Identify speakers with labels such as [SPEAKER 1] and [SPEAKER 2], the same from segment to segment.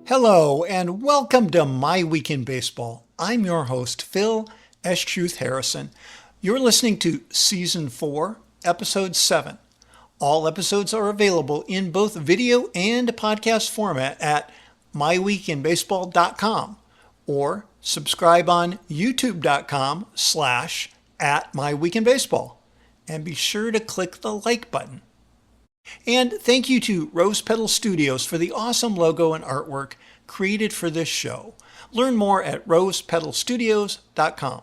[SPEAKER 1] Hello and welcome to My Week in Baseball. I'm your host, Phil S-Truth Harrison. You're listening to Season 4, Episode 7. All episodes are available in both video and podcast format at myweekinbaseball.com or subscribe on youtube.com/@myweekinbaseball. And be sure to click the like button. And thank you to Rose Petal Studios for the awesome logo and artwork created for this show. Learn more at rosepetalstudios.com.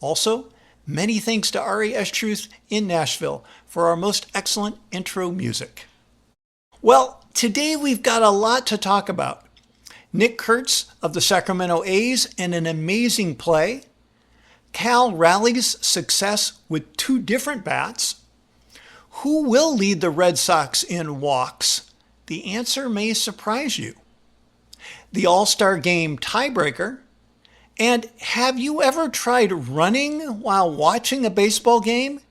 [SPEAKER 1] Also, many thanks to Ari S-Truth in Nashville for our most excellent intro music. Well, today we've got a lot to talk about. Nick Kurtz of the Sacramento A's and an amazing play. Cal Raleigh's success with two different bats. Who will lead the Red Sox in walks? The answer may surprise you. The All-Star Game tiebreaker. And have you ever tried running while watching a baseball game?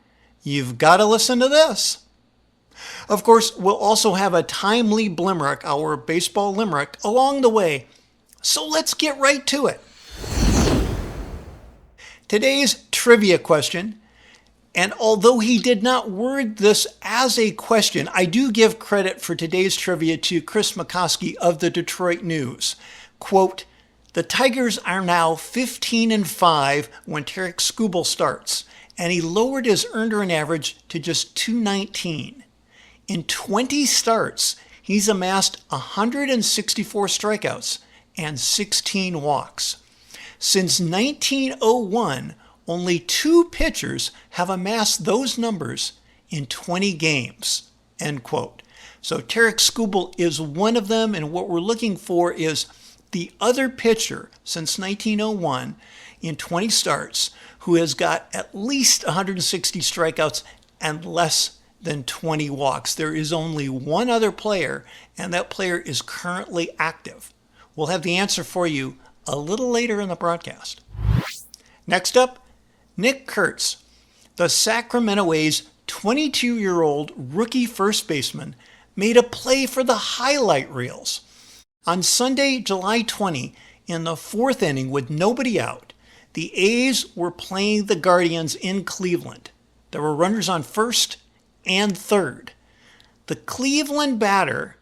[SPEAKER 1] You've got to listen to this. Of course, we'll also have a timely Blimerick, our baseball limerick, along the way. So let's get right to it. Today's trivia question. And although he did not word this as a question, I do give credit for today's trivia to Chris McCoskey of the Detroit News. Quote, the Tigers are now 15-5 when Tarik Skubal starts, and he lowered his earned run average to just 219. In 20 starts, he's amassed 164 strikeouts and 16 walks. Since 1901, only two pitchers have amassed those numbers in 20 games, end quote. So Tarik Skubal is one of them, and what we're looking for is the other pitcher since 1901 in 20 starts who has got at least 160 strikeouts and less than 20 walks. There is only one other player, and that player is currently active. We'll have the answer for you a little later in the broadcast. Next up, Nick Kurtz, the Sacramento A's 22-year-old rookie first baseman, made a play for the highlight reels. On Sunday, July 20, in the fourth inning with nobody out, the A's were playing the Guardians in Cleveland. There were runners on first and third. The Cleveland batter,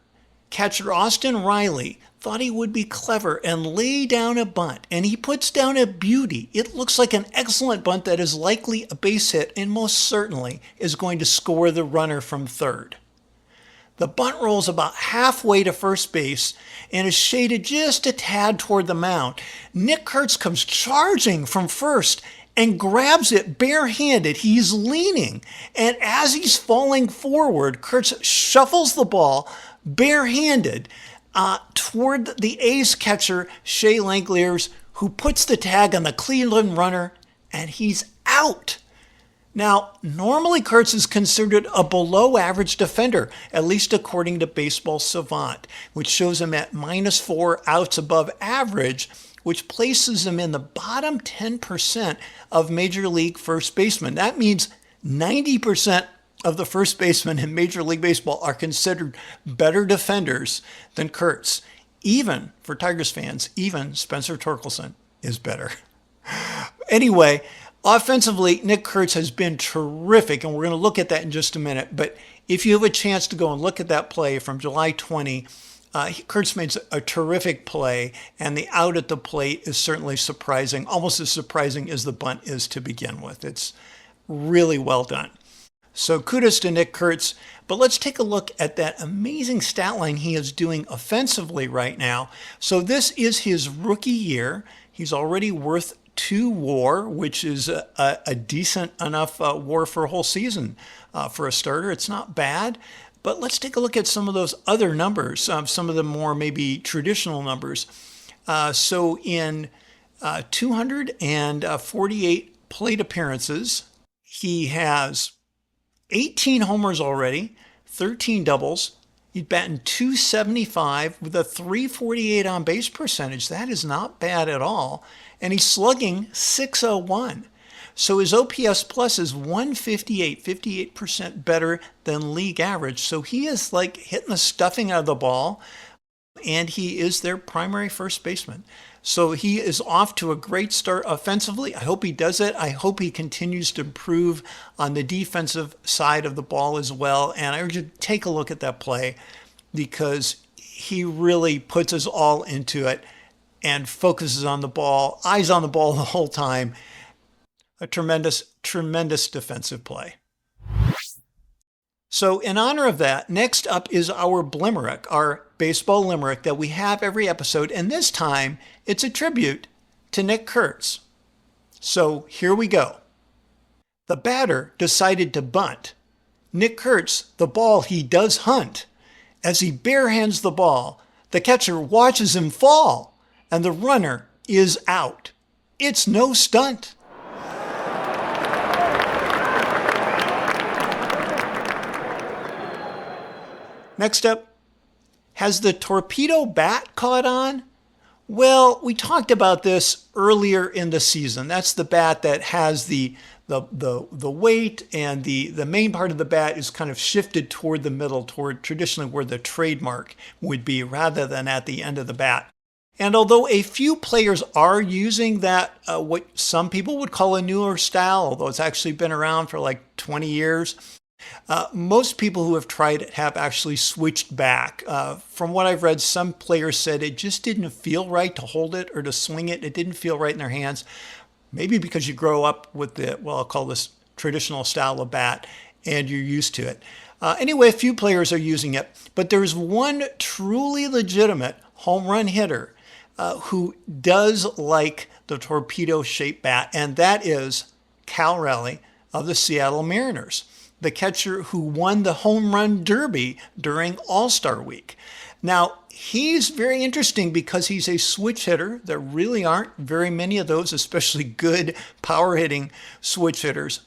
[SPEAKER 1] catcher Austin Riley, thought he would be clever and lay down a bunt, and he puts down a beauty. It looks like an excellent bunt that is likely a base hit and most certainly is going to score the runner from third. The bunt rolls about halfway to first base and is shaded just a tad toward the mound. Nick Kurtz comes charging from first and grabs it barehanded. He's leaning, and as he's falling forward, Kurtz shuffles the ball barehanded toward the A's catcher, Shea Langeliers, who puts the tag on the Cleveland runner, and he's out. Now, normally Kurtz is considered a below-average defender, at least according to Baseball Savant, which shows him at -4 outs above average, which places him in the bottom 10% of Major League first basemen. That means 90% of the first basemen in Major League Baseball are considered better defenders than Kurtz. Even, for Tigers fans, even Spencer Torkelson is better. Anyway, offensively, Nick Kurtz has been terrific, and we're going to look at that in just a minute. But if you have a chance to go and look at that play from July 20, Kurtz made a terrific play, and the out at the plate is certainly surprising, almost as surprising as the bunt is to begin with. It's really well done. So kudos to Nick Kurtz, but let's take a look at that amazing stat line he is doing offensively right now. So this is his rookie year. He's already worth 2 WAR, which is a decent enough WAR for a whole season for a starter. It's not bad, but let's take a look at some of those other numbers, some of the more maybe traditional numbers. So in 248 plate appearances, he has 18 homers already, 13 doubles. He's batting .275 with a .348 on base percentage. That is not bad at all. And he's slugging .601. So his OPS plus is 158, 58% better than league average. So he is like hitting the stuffing out of the ball. and he is their primary first baseman. So he is off to a great start offensively. I hope he does it. I hope he continues to improve on the defensive side of the ball as well. And I urge you to take a look at that play because he really puts us all into it and focuses on the ball, eyes on the ball the whole time. A tremendous, tremendous defensive play. So in honor of that, next up is our Blimerick, our baseball limerick that we have every episode. And this time it's a tribute to Nick Kurtz. So here we go. The batter decided to bunt. Nick Kurtz, the ball he does hunt. As he barehands the ball, the catcher watches him fall, and the runner is out. It's no stunt. Next up, has the Torpedo bat caught on? Well, we talked about this earlier in the season. That's the bat that has the weight, and the main part of the bat is kind of shifted toward the middle, toward traditionally where the trademark would be, rather than at the end of the bat. And although a few players are using that, what some people would call a newer style, although it's actually been around for like 20 years, most people who have tried it have actually switched back. From what I've read, some players said it just didn't feel right to hold it or to swing it. It didn't feel right in their hands. Maybe because you grow up with the, well, I'll call this traditional style of bat, and you're used to it. Anyway, a few players are using it, but there's one truly legitimate home run hitter who does like the Torpedo-shaped bat, and that is Cal Raleigh of the Seattle Mariners, the catcher who won the home run derby during All-Star Week. Now, he's very interesting because he's a switch hitter. There really aren't very many of those, especially good power-hitting switch hitters.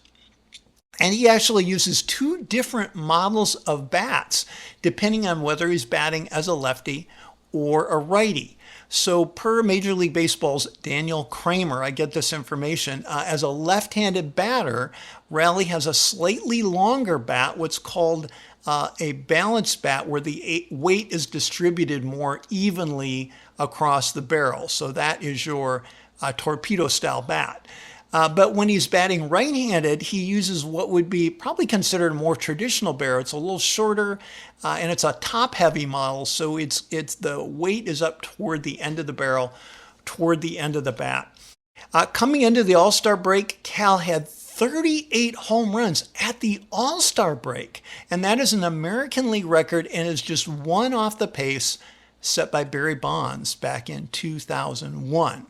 [SPEAKER 1] And he actually uses two different models of bats, depending on whether he's batting as a lefty or a righty. So per Major League Baseball's Daniel Kramer, I get this information, as a left-handed batter, Raleigh has a slightly longer bat, what's called a balanced bat, where the weight is distributed more evenly across the barrel. So that is your torpedo-style bat. But when he's batting right-handed, he uses what would be probably considered a more traditional barrel. It's a little shorter, and it's a top-heavy model, so it's the weight is up toward the end of the barrel, toward the end of the bat. Coming into the All-Star break, Cal had 38 home runs at the All-Star break, and that is an American League record and is just one off the pace set by Barry Bonds back in 2001.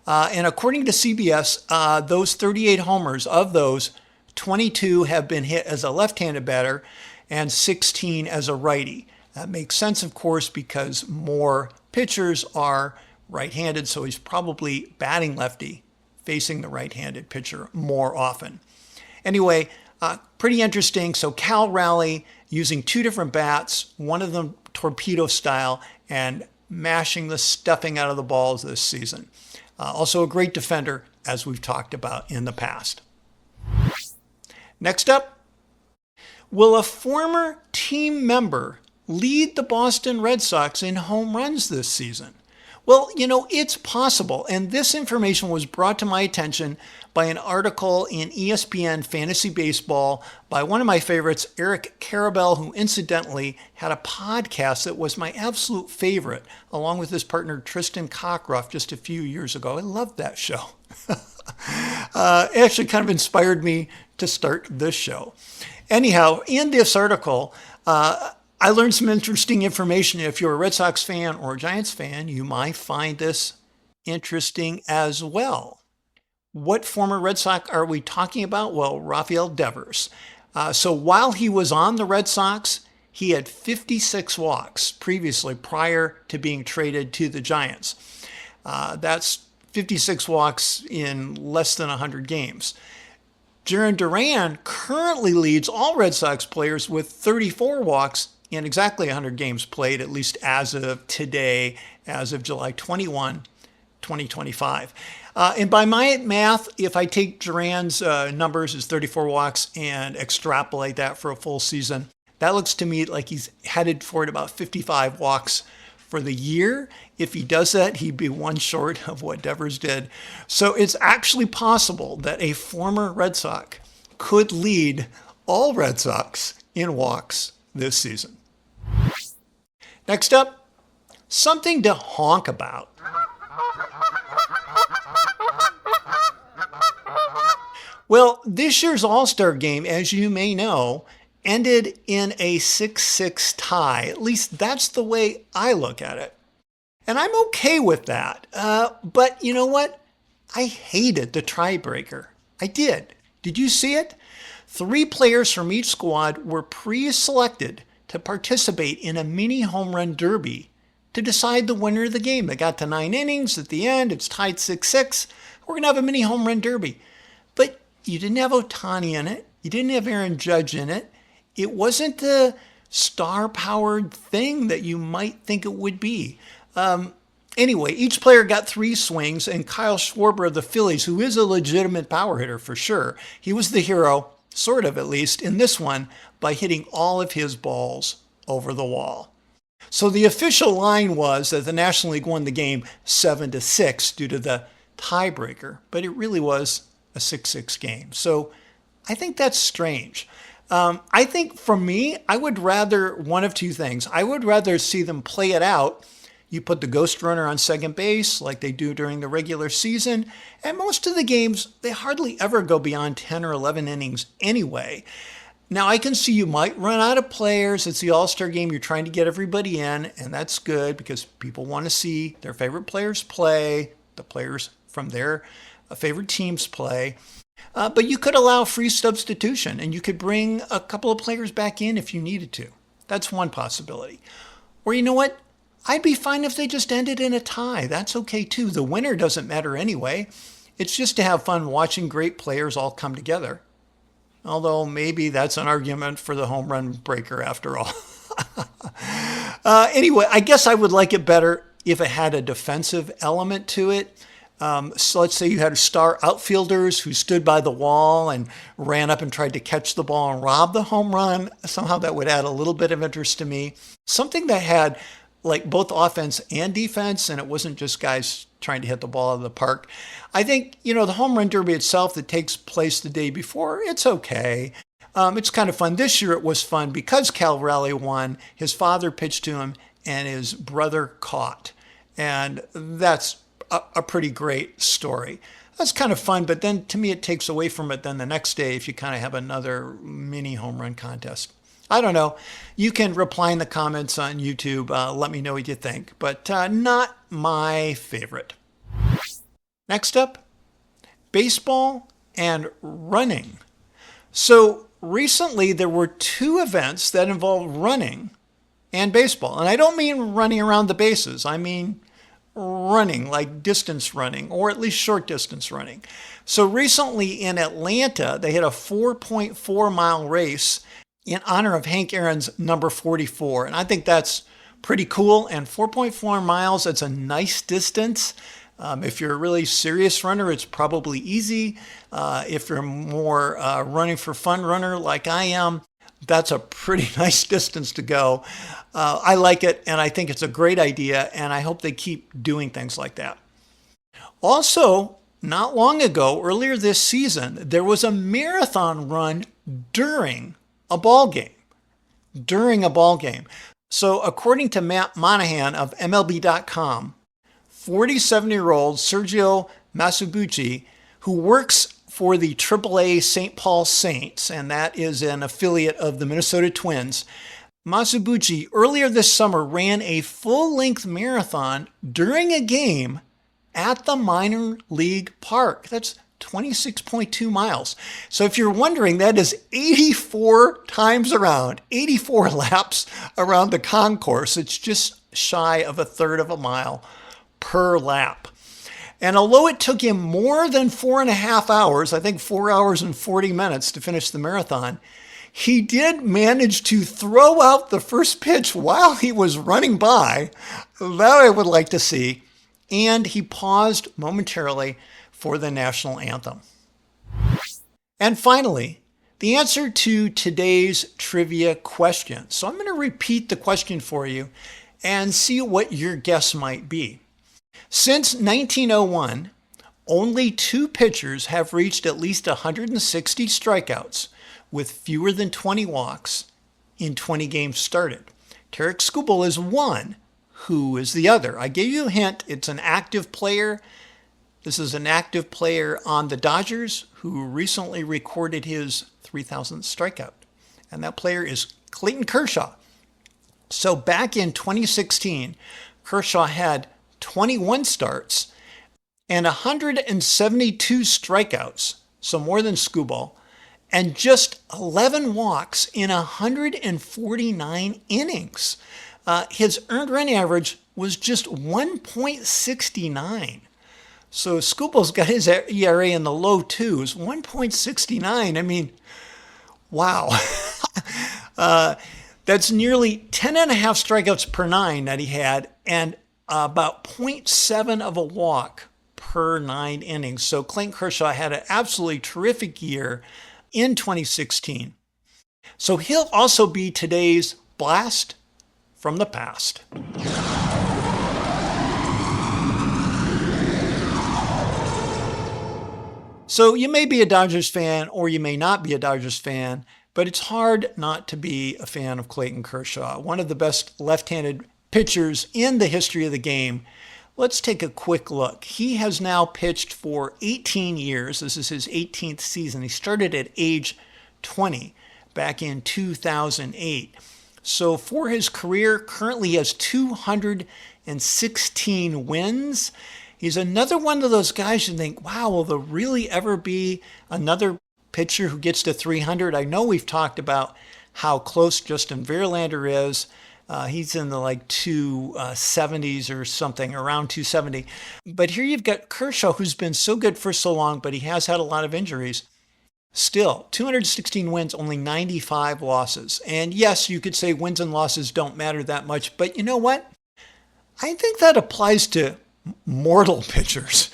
[SPEAKER 1] And according to CBS, those 38 homers, of those, 22 have been hit as a left-handed batter and 16 as a righty. That makes sense, of course, because more pitchers are right-handed, so he's probably batting lefty, facing the right-handed pitcher more often. Anyway, pretty interesting. So Cal Raleigh using two different bats, one of them torpedo style, and mashing the stuffing out of the balls this season. Also a great defender, as we've talked about in the past. Next up, will a former team member lead the Boston Red Sox in home runs this season? Well, you know, it's possible, and this information was brought to my attention by an article in ESPN Fantasy Baseball by one of my favorites, Eric Karabell, who incidentally had a podcast that was my absolute favorite, along with his partner Tristan Cockruff just a few years ago. I loved that show. It actually kind of inspired me to start this show. Anyhow, in this article, I learned some interesting information. If you're a Red Sox fan or a Giants fan, you might find this interesting as well. What former Red Sox are we talking about? Well, Rafael Devers. So while he was on the Red Sox, he had 56 walks previously, prior to being traded to the Giants. That's 56 walks in less than 100 games. Jarren Duran currently leads all Red Sox players with 34 walks in exactly 100 games played, at least as of today, as of July 21, 2025. And by my math, if I take Duran's numbers, his 34 walks, and extrapolate that for a full season, that looks to me like he's headed for about 55 walks For the year, if he does that, he'd be one short of what Devers did. So it's actually possible that a former Red Sox could lead all Red Sox in walks this season. Next up, something to honk about. Well, this year's All-Star game, as you may know, ended in a 6-6 tie. At least that's the way I look at it. And I'm okay with that. But you know what? I hated the tiebreaker. I did. Did you see it? 3 players from each squad were pre-selected to participate in a mini home run derby to decide the winner of the game. They got to 9 innings. At the end, it's tied 6-6. We're going to have a mini home run derby. But you didn't have Ohtani in it. You didn't have Aaron Judge in it. It wasn't the star-powered thing that you might think it would be. Anyway, each player got 3 swings, and Kyle Schwarber of the Phillies, who is a legitimate power hitter for sure, he was the hero, sort of at least, in this one by hitting all of his balls over the wall. So the official line was that the National League won the game 7-6 due to the tiebreaker, but it really was a 6-6 game. So I think that's strange. I think for me, I would rather one of 2 things. I would rather see them play it out. You put the ghost runner on second base like they do during the regular season. And most of the games, they hardly ever go beyond 10 or 11 innings anyway. Now, I can see you might run out of players. It's the All-Star game. You're trying to get everybody in, and that's good because people want to see their favorite players play, the players from their favorite teams play. But you could allow free substitution, and you could bring a couple of players back in if you needed to. That's one possibility. Or you know what? I'd be fine if they just ended in a tie. That's okay too. The winner doesn't matter anyway. It's just to have fun watching great players all come together. Although maybe that's an argument for the home run breaker after all. Anyway, I guess I would like it better if it had a defensive element to it. So let's say you had star outfielders who stood by the wall and ran up and tried to catch the ball and rob the home run. Somehow that would add a little bit of interest to me. Something that had like both offense and defense, and it wasn't just guys trying to hit the ball out of the park. I think, the home run derby itself that takes place the day before, it's okay. It's kind of fun. This year it was fun because Cal Raleigh won. His father pitched to him and his brother caught. And that's a pretty great story. That's kind of fun, but then to me it takes away from it then the next day if you kind of have another mini home run contest. I don't know. You can reply in the comments on YouTube. Let me know what you think, but not my favorite. Next up, baseball and running. So recently there were 2 events that involved running and baseball. And I don't mean running around the bases. I mean running, like distance running, or at least short distance running. So recently in Atlanta, they had a 4.4 mile race in honor of Hank Aaron's number 44. And I think that's pretty cool. And 4.4 miles, that's a nice distance. If you're a really serious runner, it's probably easy. If you're more running for fun runner like I am, that's a pretty nice distance to go. I like it, and I think it's a great idea, and I hope they keep doing things like that. Also, not long ago, earlier this season, there was a marathon run during a ball game. So according to Matt Monahan of MLB.com, 47-year-old Sergio Masubuchi, who works for the AAA St. Paul Saints, and that is an affiliate of the Minnesota Twins, Masubuchi earlier this summer ran a full-length marathon during a game at the minor league park. That's 26.2 miles. So if you're wondering, that is 84 laps around the concourse. It's just shy of a third of a mile per lap. And although it took him more than 4.5 hours, I think 4 hours and 40 minutes to finish the marathon, he did manage to throw out the first pitch while he was running by. That I would like to see. And he paused momentarily for the national anthem. And finally, the answer to today's trivia question. So I'm going to repeat the question for you, and see what your guess might be. Since 1901, only 2 pitchers have reached at least 160 strikeouts with fewer than 20 walks in 20 games started. Tarik Skubal is one. Who is the other? I gave you a hint. It's an active player. This is an active player on the Dodgers who recently recorded his 3,000th strikeout. And that player is Clayton Kershaw. So back in 2016, Kershaw had 21 starts and 172 strikeouts, so more than Skubal, and just 11 walks in 149 innings. His earned run average was just 1.69. So Skubal's got his ERA in the low twos, 1.69. I mean, wow. That's nearly 10 and a half strikeouts per 9 that he had, and about 0.7 of a walk per 9 innings. So Clayton Kershaw had an absolutely terrific year in 2016. So he'll also be today's blast from the past. So you may be a Dodgers fan or you may not be a Dodgers fan, but it's hard not to be a fan of Clayton Kershaw, one of the best left-handed pitchers in the history of the game. Let's take a quick look. He has now pitched for 18 years. This is his 18th season. He started at age 20 back in 2008. So for his career, currently he has 216 wins. He's another one of those guys you think, wow, will there really ever be another pitcher who gets to 300? I know we've talked about how close Justin Verlander is. He's in the like 270s or something, around 270. But here you've got Kershaw, who's been so good for so long, but he has had a lot of injuries. Still, 216 wins, only 95 losses. And yes, you could say wins and losses don't matter that much, but you know what? I think that applies to mortal pitchers.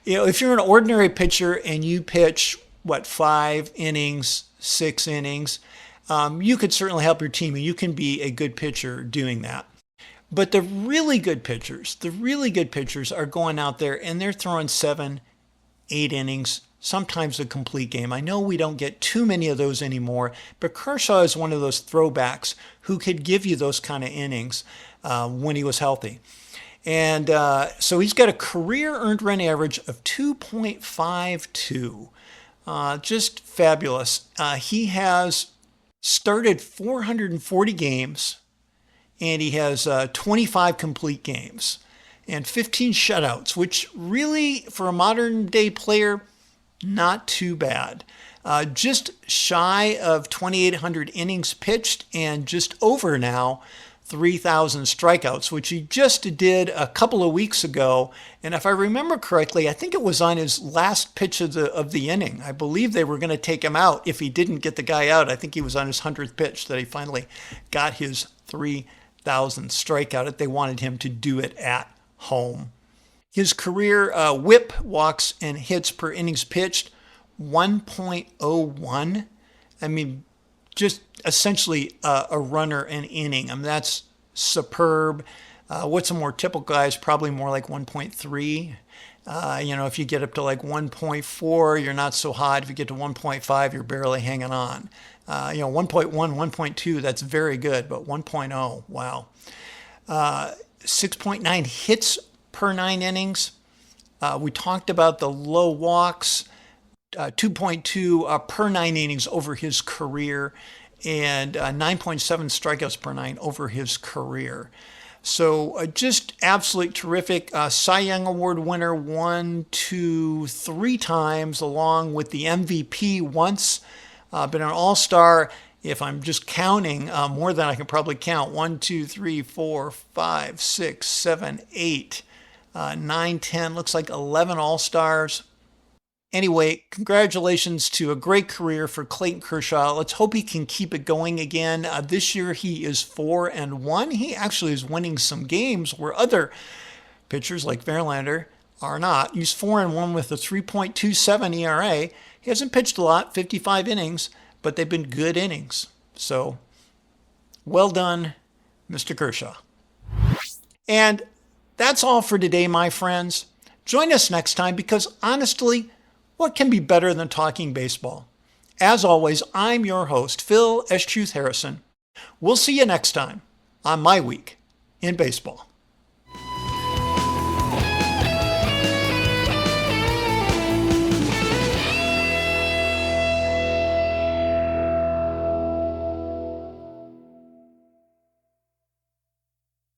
[SPEAKER 1] You know, if you're an ordinary pitcher and you pitch, 5 innings, 6 innings, you could certainly help your team and you can be a good pitcher doing that. But the really good pitchers are going out there and they're throwing 7, 8 innings, sometimes a complete game. I know we don't get too many of those anymore, but Kershaw is one of those throwbacks who could give you those kind of innings when he was healthy. And so he's got a career earned run average of 2.52. Just fabulous. He has started 440 games, and he has 25 complete games and 15 shutouts, which really, for a modern day player, not too bad. Just shy of 2,800 innings pitched and just over now 3,000 strikeouts, which he just did a couple of weeks ago. And if I remember correctly, I think it was on his last pitch of the inning. I believe they were going to take him out if he didn't get the guy out. I think he was on his 100th pitch that he finally got his 3,000th strikeout. They wanted him to do it at home. His career WHIP, walks and hits per innings pitched, 1.01. I mean, just essentially a runner an inning. I mean, that's superb. What's a more typical guy is probably more like 1.3. If you get up to like 1.4, you're not so hot. If you get to 1.5, you're barely hanging on. 1.1, 1.2, that's very good, but 1.0, wow. 6.9 hits per 9 innings. We talked about the low walks, 2.2 per 9 innings over his career, and 9.7 strikeouts per 9 over his career. So just absolutely terrific. Cy Young Award winner 1, 2, 3 times, along with the MVP once. Been an all-star, if I'm just counting, more than I can probably count. 1, 2, 3, 4, 5, 6, 7, 8, 9, 10, looks like 11 all-stars. Anyway, congratulations to a great career for Clayton Kershaw. Let's hope he can keep it going again. This year he is 4-1. He actually is winning some games where other pitchers like Verlander are not. He's 4-1 with a 3.27 ERA. He hasn't pitched a lot, 55 innings, but they've been good innings. So, well done, Mr. Kershaw. And that's all for today, my friends. Join us next time because honestly, what can be better than talking baseball? As always, I'm your host, Phil S. Truth Harrison. We'll see you next time on My Week in Baseball.